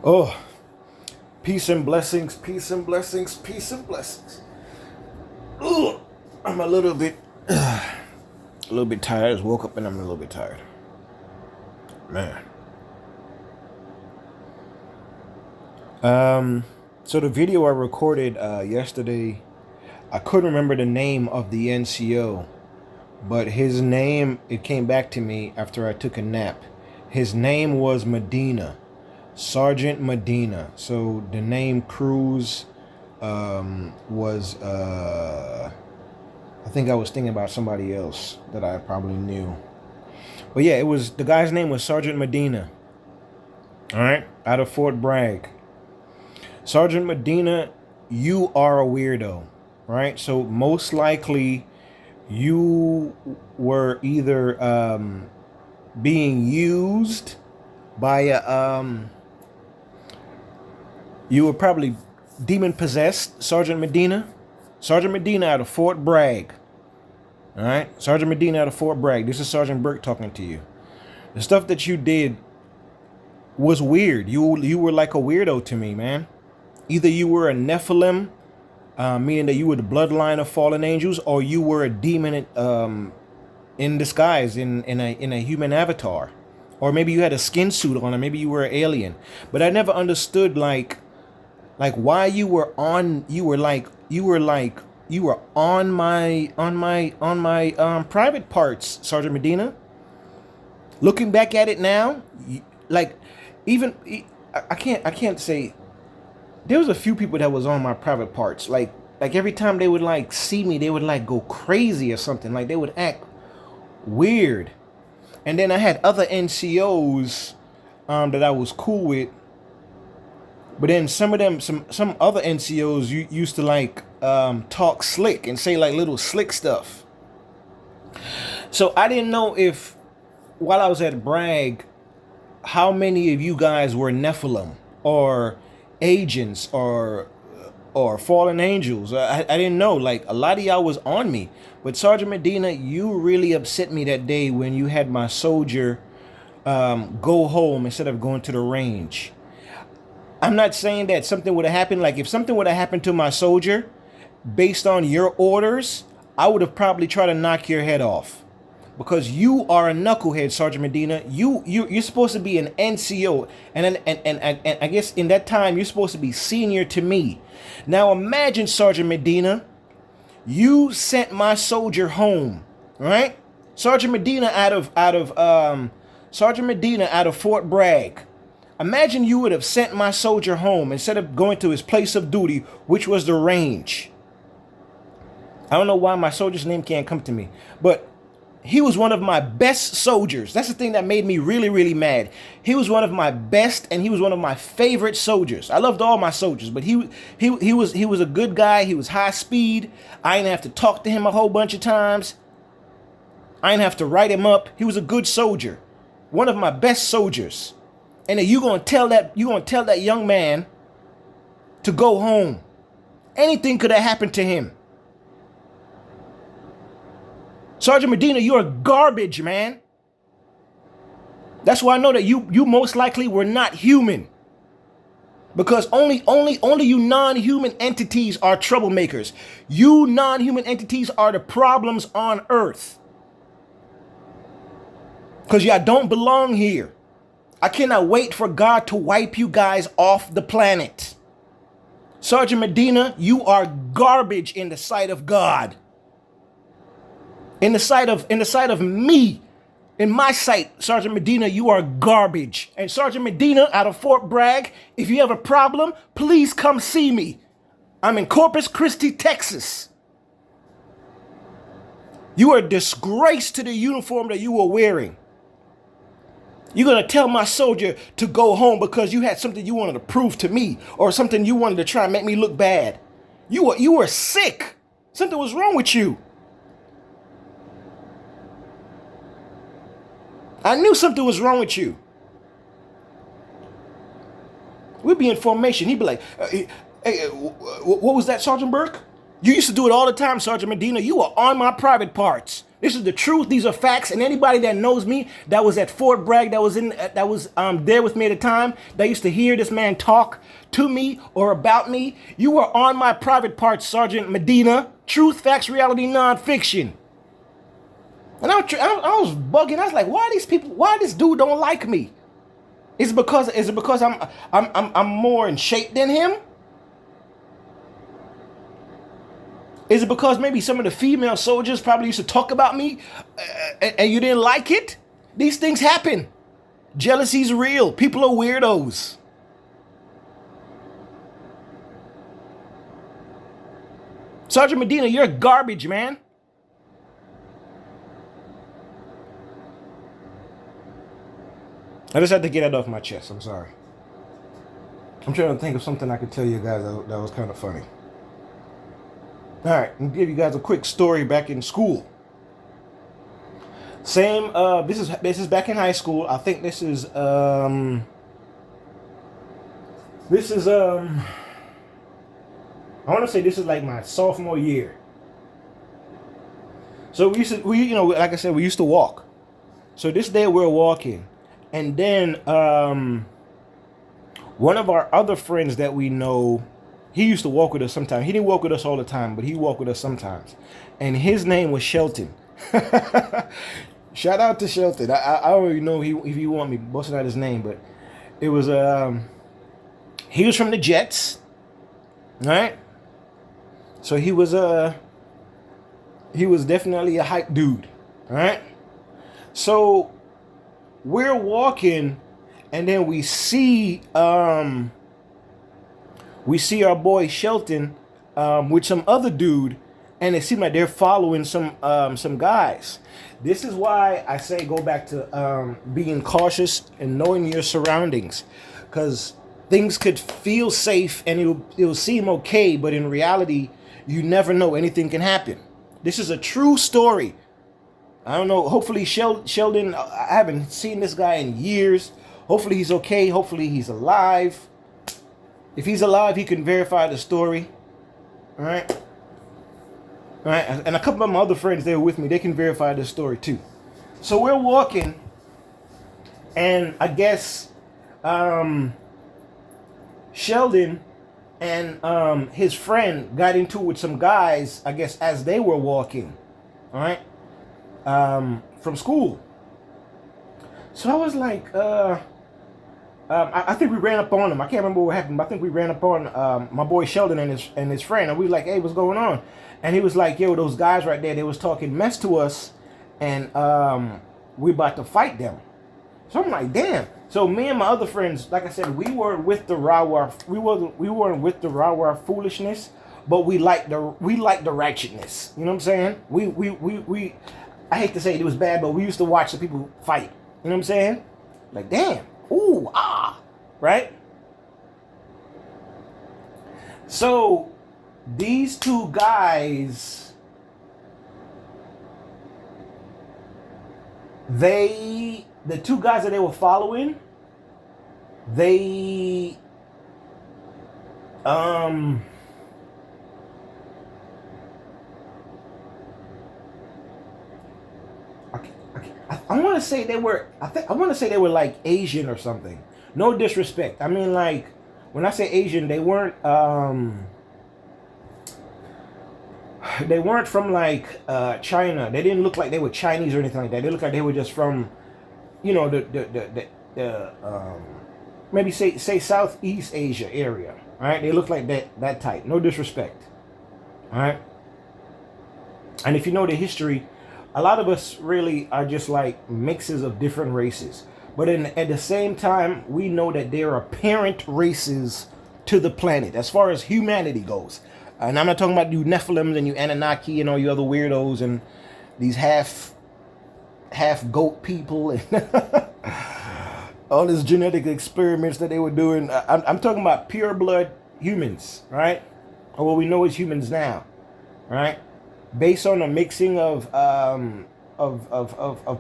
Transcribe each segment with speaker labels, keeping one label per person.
Speaker 1: Oh, peace and blessings, peace and blessings, peace and blessings. Ugh, I'm a little bit tired. I just woke up and I'm a little bit tired. Man. So the video I recorded yesterday, I couldn't remember the name of the NCO, but his name, it came back to me after I took a nap. His name was Medina, Sergeant Medina. So the name Cruz was, I think I was thinking about somebody else that I probably knew. But yeah, the guy's name was Sergeant Medina. All right, out of Fort Bragg. Sergeant Medina, you are a weirdo, right? So most likely you were either being used by you were probably demon possessed, Sergeant Medina. Sergeant Medina out of Fort Bragg. All right, Sergeant Medina out of Fort Bragg. This is Sergeant Burke talking to you. The stuff that you did was weird. You were like a weirdo to me, man. Either you were a Nephilim, meaning that you were the bloodline of fallen angels, or you were a demon in disguise, in a human avatar, or maybe you had a skin suit on, or maybe you were an alien. But I never understood like why you were on. You were on my private parts, Sergeant Medina. Looking back at it now, like even I can't say. There was a few people that was on my private parts. Like every time they would like see me, they would like go crazy or something. Like they would act weird. And then I had other NCOs that I was cool with. But then some of them, some other NCOs used to like talk slick and say like little slick stuff. So I didn't know if while I was at Bragg, how many of you guys were Nephilim or agents or fallen angels. I didn't know. Like a lot of y'all was on me. But Sergeant Medina, you really upset me that day when you had my soldier go home instead of going to the range. I'm not saying that something would have happened. Like if something would have happened to my soldier based on your orders, I would have probably tried to knock your head off. Because you are a knucklehead, Sergeant Medina. You're supposed to be an NCO, and I guess in that time you're supposed to be senior to me. Now imagine, Sergeant Medina, you sent my soldier home, right? Sergeant Medina out of Fort Bragg. Imagine you would have sent my soldier home instead of going to his place of duty, which was the range. I don't know why my soldier's name can't come to me, but he was one of my best soldiers. That's the thing that made me really, really mad. He was one of my best, and he was one of my favorite soldiers. I loved all my soldiers, but he was a good guy. He was high speed. I didn't have to talk to him a whole bunch of times. I didn't have to write him up. He was a good soldier, one of my best soldiers. And then you gonna tell that young man to go home. Anything could have happened to him. Sergeant Medina, you're garbage, man. That's why I know that you most likely were not human. Because only you non-human entities are troublemakers. You non-human entities are the problems on Earth. Because y'all don't belong here. I cannot wait for God to wipe you guys off the planet. Sergeant Medina, you are garbage in the sight of God. In the sight of me, in my sight, Sergeant Medina, you are garbage. And Sergeant Medina out of Fort Bragg, if you have a problem, please come see me. I'm in Corpus Christi, Texas. You are a disgrace to the uniform that you were wearing. You're going to tell my soldier to go home because you had something you wanted to prove to me or something you wanted to try and make me look bad. You were sick. Something was wrong with you. I knew something was wrong with you. We'd be in formation. He'd be like, hey, what was that, Sergeant Burke? You used to do it all the time, Sergeant Medina. You were on my private parts. This is the truth. These are facts. And anybody that knows me, that was at Fort Bragg, that was there with me at the time, that used to hear this man talk to me or about me, you were on my private parts, Sgt Medina. Truth, facts, reality, nonfiction. And I was bugging. I was like, why these people? Why this dude don't like me? Is it because I'm more in shape than him? Is it because maybe some of the female soldiers probably used to talk about me and you didn't like it? These things happen. Jealousy's real. People are weirdos. Sgt Medina, you're garbage, man. I just had to get that off my chest. I'm sorry. I'm trying to think of something I could tell you guys that was kind of funny. All right, I'm gonna give you guys a quick story back in school. Same. This is back in high school. I think this is I want to say this is like my sophomore year. So like I said, we used to walk. So this day we're walking, and then one of our other friends that we know, he used to walk with us sometimes. He didn't walk with us all the time, but he walked with us sometimes. And his name was Shelton. Shout out to Shelton. I don't even know if he want me busting out his name, but it was he was from the Jets. All right. So he was definitely a hype dude. All right. So we're walking, and then we see our boy Shelton with some other dude, and it seemed like they're following some guys. This is why I say go back to being cautious and knowing your surroundings, because things could feel safe and it'll seem okay, but in reality, you never know. Anything can happen. This is a true story. I don't know. Hopefully Sheldon, I haven't seen this guy in years. Hopefully he's okay. Hopefully he's alive. If he's alive, he can verify the story. All right. All right. And a couple of my other friends, they were with me. They can verify the story too. So we're walking, and I guess Sheldon and his friend got into it with some guys, I guess, as they were walking. All right. From school. So I was like, I think we ran up on him. I can't remember what happened, but I think we ran up on my boy Sheldon and his friend, and we were like, "Hey, what's going on?" And he was like, "Yo, those guys right there, they was talking mess to us, and we about to fight them." So I'm like, "Damn." So me and my other friends, like I said, we weren't with the rah-rah. We weren't with the rah-rah foolishness, but we liked the ratchetness. You know what I'm saying? We I hate to say it was bad, but we used to watch the people fight. You know what I'm saying? Like, damn. Ooh, ah. Right? So, these two guys, the two guys that they were following, they, I want to say they were. I want to say they were like Asian or something. No disrespect. I mean, like, when I say Asian, they weren't. They weren't from like China. They didn't look like they were Chinese or anything like that. They looked like they were just from, you know, the maybe say Southeast Asia area. All right, they look like that type. No disrespect. All right. And if you know the history, a lot of us really are just like mixes of different races. But at the same time, we know that there are parent races to the planet as far as humanity goes. And I'm not talking about you Nephilims and you Anunnaki and all you other weirdos and these half goat people and all these genetic experiments that they were doing. I'm talking about pure blood humans, right? Or what we know as humans now, right? Based on a mixing of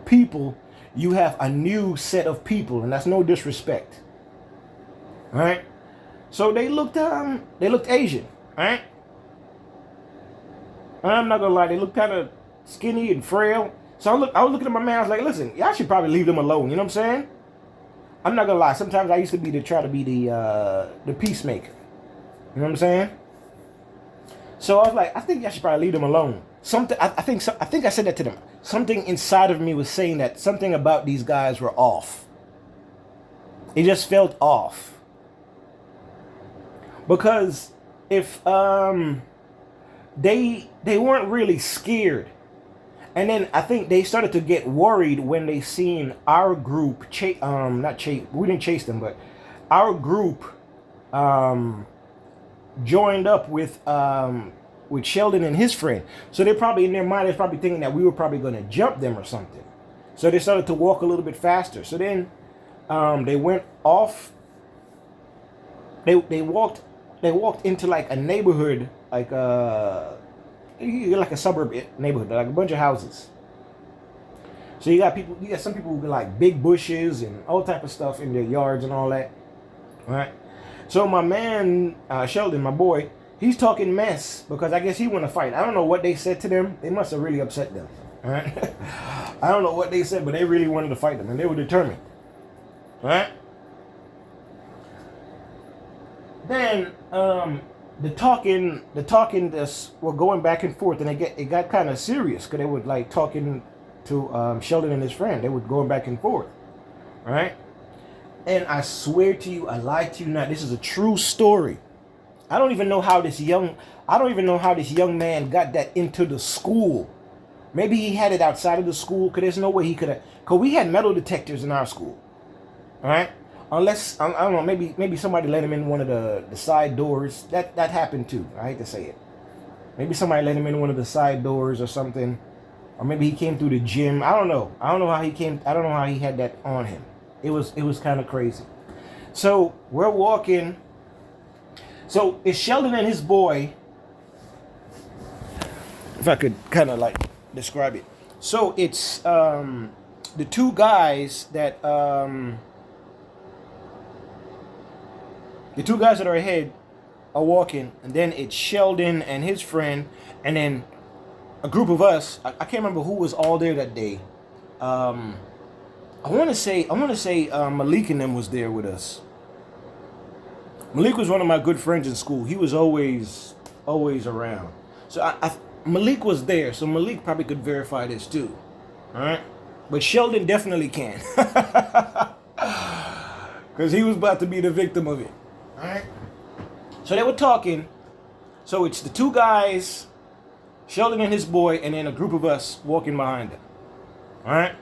Speaker 1: people, you have a new set of people, and that's no disrespect. All right. So they looked Asian, all right? I'm not gonna lie, they looked kind of skinny and frail. So I was looking at my man. I was like, listen, y'all should probably leave them alone. You know what I'm saying? I'm not gonna lie. Sometimes I used to try to be the peacemaker. You know what I'm saying? So I was like, I think y'all should probably leave them alone. I think I said that to them. Something inside of me was saying that something about these guys were off. It just felt off. Because if they weren't really scared. And then I think they started to get worried when they seen our group we didn't chase them, but our group joined up with Sheldon and his friend. So they're probably in their mind, they're probably thinking that we were probably going to jump them or something. So they started to walk a little bit faster. So then they went off. They walked into like a neighborhood, like a suburb neighborhood, like a bunch of houses. So you got some people who got like big bushes and all type of stuff in their yards and all that. All right. So my man, Sheldon, my boy, he's talking mess because I guess he want to fight. I don't know what they said to them. They must have really upset them. All right. I don't know what they said, but they really wanted to fight them and they were determined. All right. Then the talking were going back and forth, and it got kind of serious because they were like talking to Sheldon and his friend. They were going back and forth, right? And I swear to you, I lie to you not. This is a true story. I don't even know how this young man got that into the school. Maybe he had it outside of the school, because there's no way he could have. Because we had metal detectors in our school, all right? Unless, I don't know, maybe somebody let him in one of the side doors. That happened too. I hate to say it. Maybe somebody let him in one of the side doors or something. Or maybe he came through the gym. I don't know. I don't know how he came. I don't know how he had that on him. It was kind of crazy. So we're walking. So it's Sheldon and his boy. If I could kind of like describe it. So it's the two guys that are ahead are walking, and then it's Sheldon and his friend, and then a group of us. I can't remember who was all there that day. I want to say Malik and them was there with us. Malik was one of my good friends in school. He was always around. So Malik was there, so Malik probably could verify this too. All right, but Sheldon definitely can, because he was about to be the victim of it. All right. So they were talking. So it's the two guys, Sheldon and his boy, and then a group of us walking behind them. All right.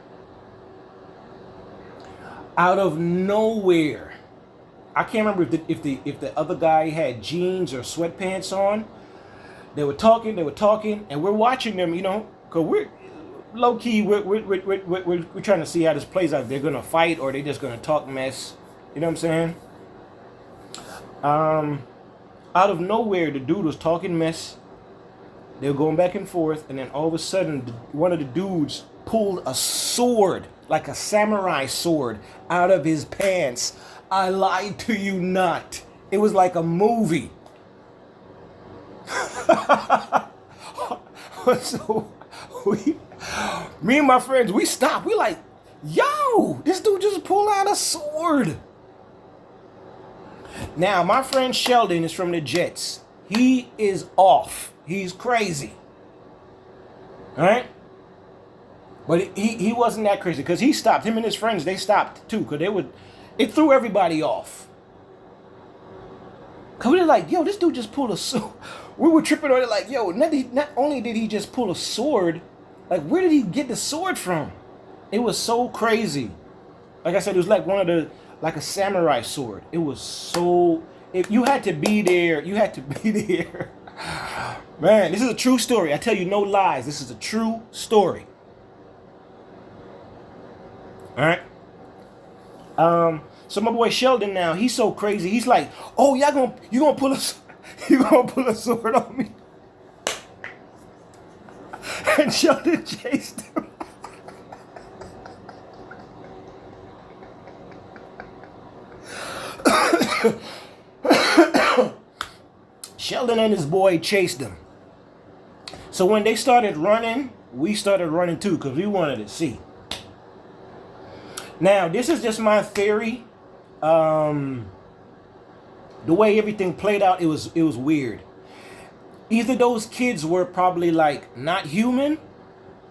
Speaker 1: Out of nowhere, I can't remember if the other guy had jeans or sweatpants on. They were talking, and we're watching them. You know, cause we're low key. We're trying to see how this plays out. They're gonna fight or they just gonna talk mess. You know what I'm saying? Out of nowhere, the dude was talking mess. They were going back and forth, and then all of a sudden, one of the dudes pulled a sword, like a samurai sword, out of his pants. I lied to you not. It was like a movie. So me and my friends, we stopped. We like, yo, this dude just pulled out a sword. Now, my friend Sheldon is from the Jets. He is off. He's crazy. All right? But he wasn't that crazy because he stopped. Him and his friends, they stopped too because it threw everybody off. Because we were like, yo, this dude just pulled a sword. We were tripping on it like, yo, not only did he just pull a sword, like, where did he get the sword from? It was so crazy. Like I said, it was like like a samurai sword. It was so... If you had to be there, you had to be there. Man, this is a true story. I tell you no lies. This is a true story. All right. So my boy Sheldon now, he's so crazy. He's like, "Oh, you gonna pull a sword on me?" And Sheldon chased him. Sheldon and his boy chased him. So when they started running, we started running too because we wanted to see. Now, this is just my theory. The way everything played out, it was weird. Either those kids were probably like not human.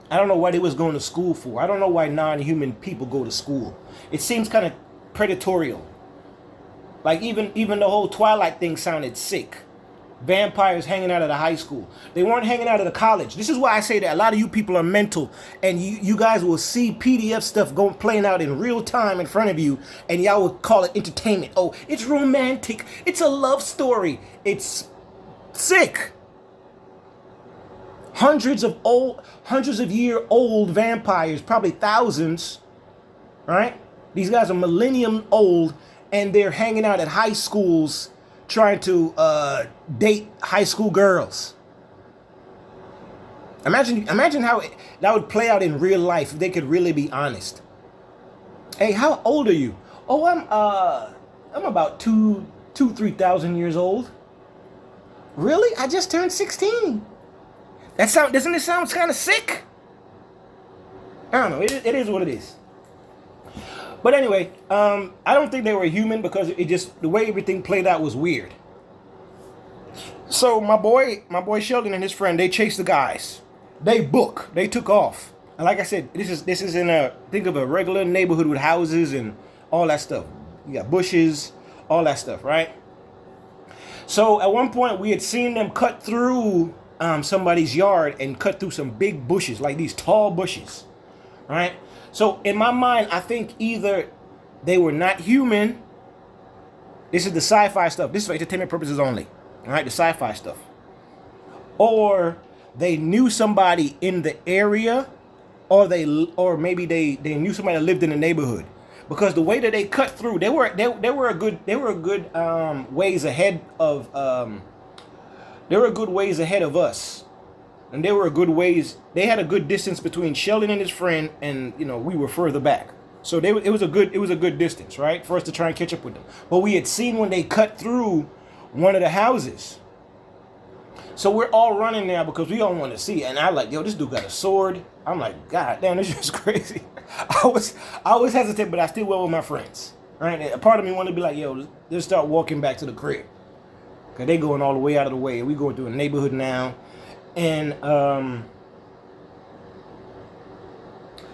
Speaker 1: I don't know why they was going to school for. I don't know why non-human people go to school. It seems kind of predatorial. Like even the whole Twilight thing sounded sick. Vampires hanging out at a high school. They weren't hanging out at a college. This is why I say that a lot of you people are mental, and you guys will see PDF stuff playing out in real time in front of you, and y'all will call it entertainment. Oh, it's romantic. It's a love story. It's sick. Hundreds of year old vampires, probably thousands, right? These guys are millennium old, and they're hanging out at high schools trying to date high school girls. Imagine how that would play out in real life if they could really be honest. Hey, how old are you? Oh, I'm about 3,000 years old. Really? I just turned 16. Doesn't it sound kind of sick? I don't know. It is what it is. But anyway, I don't think they were human because the way everything played out was weird. So my boy Sheldon and his friend, they chased the guys. They took off. And like I said, this is think of a regular neighborhood with houses and all that stuff. You got bushes, all that stuff, right? So at one point we had seen them cut through somebody's yard and cut through some big bushes, like these tall bushes, right? So in my mind, I think either they were not human. This is the sci-fi stuff. This is for entertainment purposes only. All right, the sci-fi stuff. Or they knew somebody in the area, or maybe they knew somebody that lived in the neighborhood. Because the way that they cut through, they were a good ways ahead of us. And they had a good distance between Sheldon and his friend, and we were further back. So it was a good distance, right, for us to try and catch up with them. But we had seen when they cut through one of the houses. So we're all running now because we all want to see. And I'm like, yo, this dude got a sword. I'm like, God damn, this is crazy. I was hesitant, but I still went with my friends. Right? And a part of me wanted to be like, yo, let's start walking back to the crib. Because they going all the way out of the way. We going through a neighborhood now. And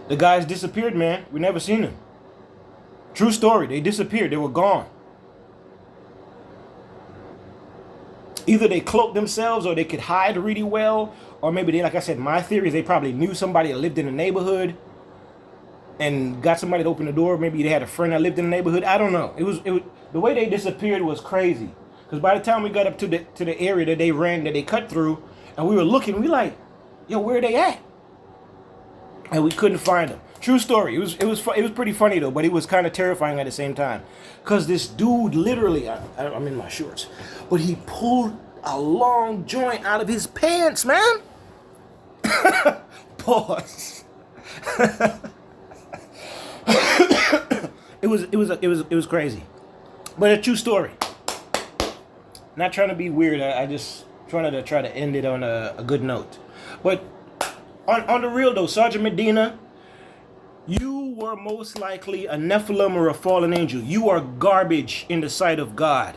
Speaker 1: the guys disappeared, man. We never seen them. True story. They disappeared. They were gone. Either they cloaked themselves or they could hide really well. Or maybe they, like I said, my theory is they probably knew somebody that lived in the neighborhood and got somebody to open the door. Maybe they had a friend that lived in the neighborhood. I don't know. It was the way they disappeared was crazy. Because by the time we got up to the area that they cut through, and we were looking, we like, yo, where are they at? And we couldn't find them. True story. It was pretty funny though, but it was kind of terrifying at the same time. Cause this dude literally, I'm in my shorts, but he pulled a long joint out of his pants, man. Pause. It was crazy, but a true story. Not trying to be weird. I just trying to end it on a good note. But on the real though, Sgt Medina, you were most likely a Nephilim or a fallen angel. You are garbage in the sight of God.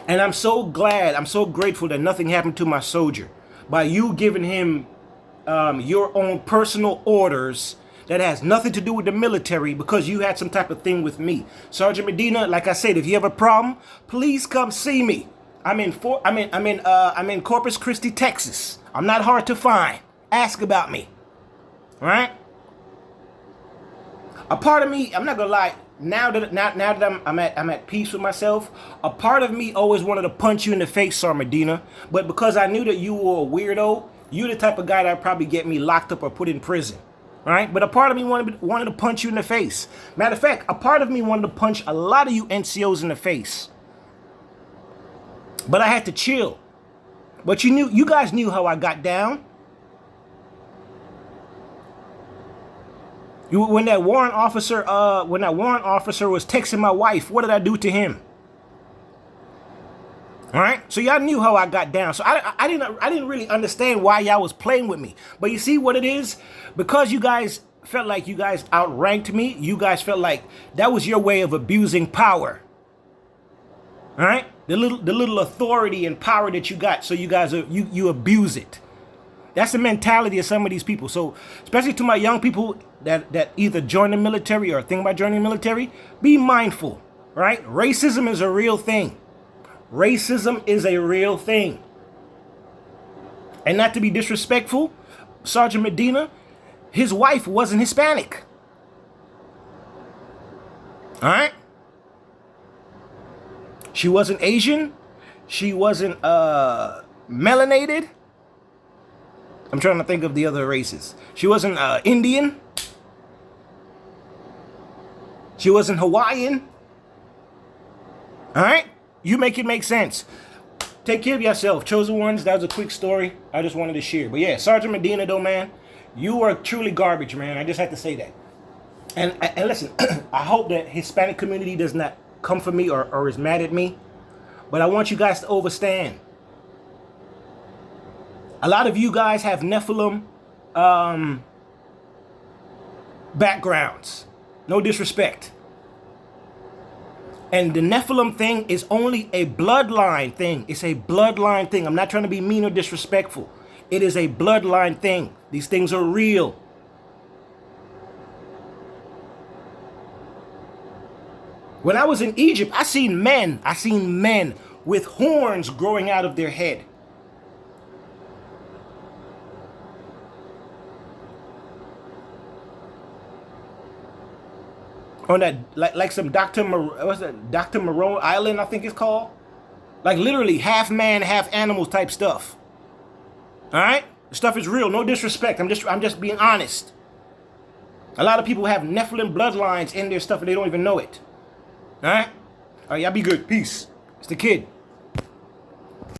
Speaker 1: And I'm so glad, I'm so grateful that nothing happened to my soldier. By you giving him your own personal orders that has nothing to do with the military because you had some type of thing with me. Sgt Medina, like I said, if you have a problem, please come see me. I'm in Corpus Christi, Texas. I'm not hard to find. Ask about me. All right? A part of me, I'm not gonna lie, now that I'm at peace with myself, a part of me always wanted to punch you in the face, Sgt Medina. But because I knew that you were a weirdo, you're the type of guy that would probably get me locked up or put in prison. All right? But a part of me wanted to punch you in the face. Matter of fact, a part of me wanted to punch a lot of you NCOs in the face. But I had to chill. But you guys knew how I got down. When that warrant officer was texting my wife, what did I do to him? All All right, so y'all knew how I got down. So I didn't really understand why y'all was playing with me. But you see what it is? Because you guys felt like you guys outranked me. You guys felt like that was your way of abusing power. All right, the little authority and power that you got. So you guys you abuse it. That's the mentality of some of these people. So especially to my young people that either join the military or think about joining the military, be mindful. Right? Racism is a real thing. Racism is a real thing. And not to be disrespectful, Sgt Medina, his wife wasn't Hispanic. All right? She wasn't Asian. She wasn't melanated. I'm trying to think of the other races. She wasn't Indian. She wasn't Hawaiian. All right? You make it make sense. Take care of yourself. Chosen ones, that was a quick story I just wanted to share. But yeah, Sgt Medina though, man, you are truly garbage, man. I just had to say that. And listen, I hope that Hispanic community does not come for me or is mad at me. But I want you guys to understand. A lot of you guys have Nephilim backgrounds. No disrespect. And the Nephilim thing is only a bloodline thing. It's a bloodline thing. I'm not trying to be mean or disrespectful. It is a bloodline thing. These things are real. When I was in Egypt, I seen men with horns growing out of their head. On that, like some Dr. Moreau Island, I think it's called. Like literally half man, half animal type stuff. All right, the stuff is real. No disrespect. I'm just being honest. A lot of people have Nephilim bloodlines in their stuff and they don't even know it. All right, y'all be good. Peace. It's the kid.